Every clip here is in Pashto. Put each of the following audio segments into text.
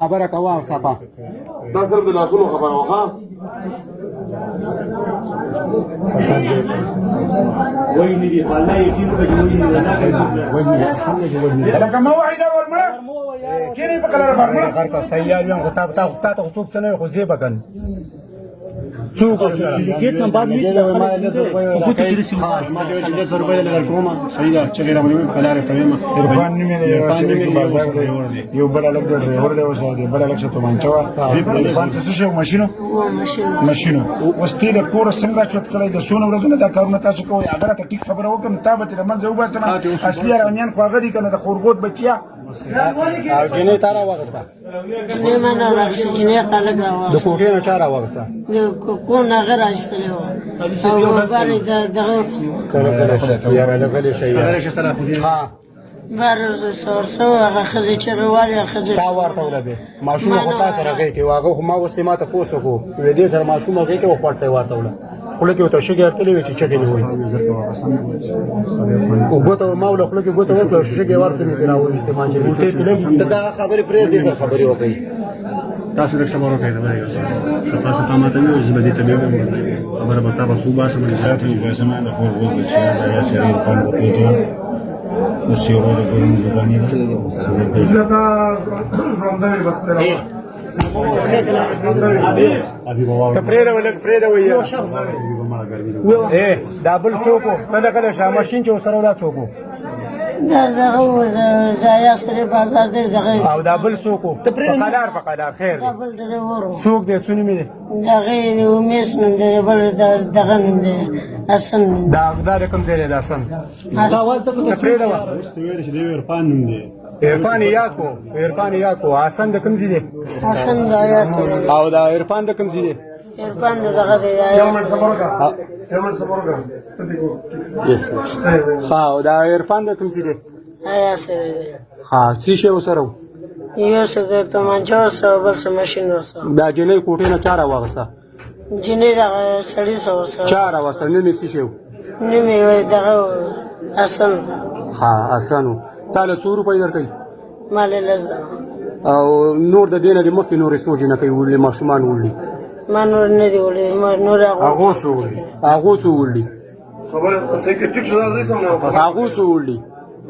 خبره کوه صفا دا صرف د لاسونو خبره وه ښه وجني دي والله يجيب وجني لکه موعده ورمړه کینې په کلر ورمړه غرته سیال یم خو تا ته څوک څه نه خو زی بکن څوک ټیکټ نه بعد نشي ما ته چې 10 روپۍ لږ کومه صحیح ده چې له موږ کلار ته یم عرفان نیمه دی بازار دی یو بل لګ دی ډرایور دی وسه دی بل لګ څه ته مانچوا عرفان څه شو ماشینو وستې د کور څنګه چوت کړی د سونه ورځونه دا کارونه تاسو کوی اگر ته ټیک خبره وکم تابه تر منځ یو باسم اصلي ارانیان خو هغه دي کنه د خورغوت بچیا او جنې تارا واغستا جنې منه راغسته جنې خلک راوغسته د کوټې نه چاره واغستا د کو نه غیر راځتلی و او بارې دغه کله یا لګلې شي ها بار سورسو هغه ښځې چغې والې ښځې تا ورته ولبې ماشوم خو تا سره غږی کې واغه خو ما اوس ما ته پوسټ وکړو وې دې سره ماشوم غږی کې وخورته ورته ولا خله کې ته شګې ارتلې وې چې چګې نه وې او ګوته ما ول خله کې ګوته ورکړه شګې ورته نه راوې استعمال چې ګوته په لګي دا خبرې پرې دې سره خبرې وکړي تاسو د څه مورو کوي دا وایي تاسو په ماته مې چې بده ته به خبره به تاسو صوبه سم نه ساتي به سم نه خو وګورئ چې دا سری په دې مسیرو د ګورم زبانی ده زدا روندې بختره ابي بابا ته پرې ولګ پرې دا وې دابل څوکو کله کله شامشین چې سره ولا څوکو دا یا سره بازار دی دغه او دابل څوکو په قدر خیر دبل ډرایور څوک دې څونی مې دغه ومیس نوم دی بل دغه نوم دی حسن دا رقم زیاده ده سم ته پرې دا ویل چې دی عرفان نوم دی عرفان یاد کو حسن د کوم ځای دی حسن دا یا سره او دا عرفان د کوم ځای دی عرفان دغه دی یا یس ها او دا عرفان د کوم ځای دی یا سره ها څه شی وسره یو څه د تمانچا سره بل څه ماشین ورسره دا جنې کوټې نه چاره واغسته جنې دغه سړی سره چاره واغسته نه څه شی نوم یې دغه حسن ها حسنو تعالی 100 روپۍ درکې مال لزه او نور د دینه د مخکې نورې سوچ نه کوي ولې ماشومان ولې ما نور نه دی ولې ما نور هغه څو ولې خبره څه کې ټیک شو راځي سم نه هغه څو ولې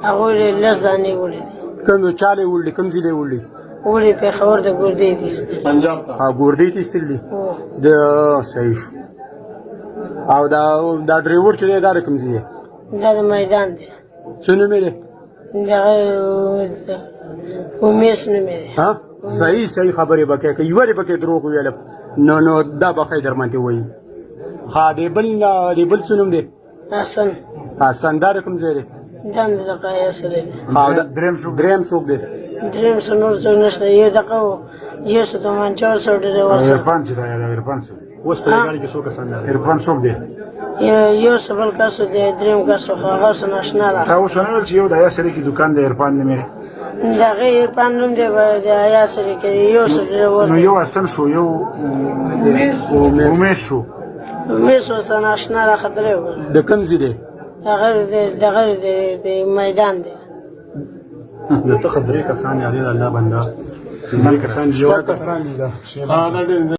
هغه لز دانی ولې کوم چاله ولې کوم ځای ولې ولې په خبر د ګردې دي پنجاب ته ها ګردې تستلې د صحیح شو او دا ډرایور چې دا کوم ځای دا د میدان دی څنګه مې دا ومیس نه مې ها صحیح خبره بکې کوي یوه بکې دروغ ویل نو دا به خیر درمنته وایي ها دی بل څنوم دی حسن دا کوم ځای دی دا د قایا سره دی ها دریم څوک دی دریم څو نور څو نشته یو دغه یو څه ته منچور سره دی ورسره عرفان چې دا عرفان څه اوس په ګاډي کې څوک سن عرفان څوک دی یو څه بل کاسو دی دریم کاسو هغه څه ناشنا را تاسو څنګه چې یو د یا سره کې دکان دی عرفان نه مې دغه عرفان نوم دی د یا سره کې یو څه نو یو اصل شو یو امیش شو مې څه ناشنا را خطرې و د کوم ځای دی دغه د میدان دی د ته خبرې کسان یادې الله بندا کسان جوړ کسان دي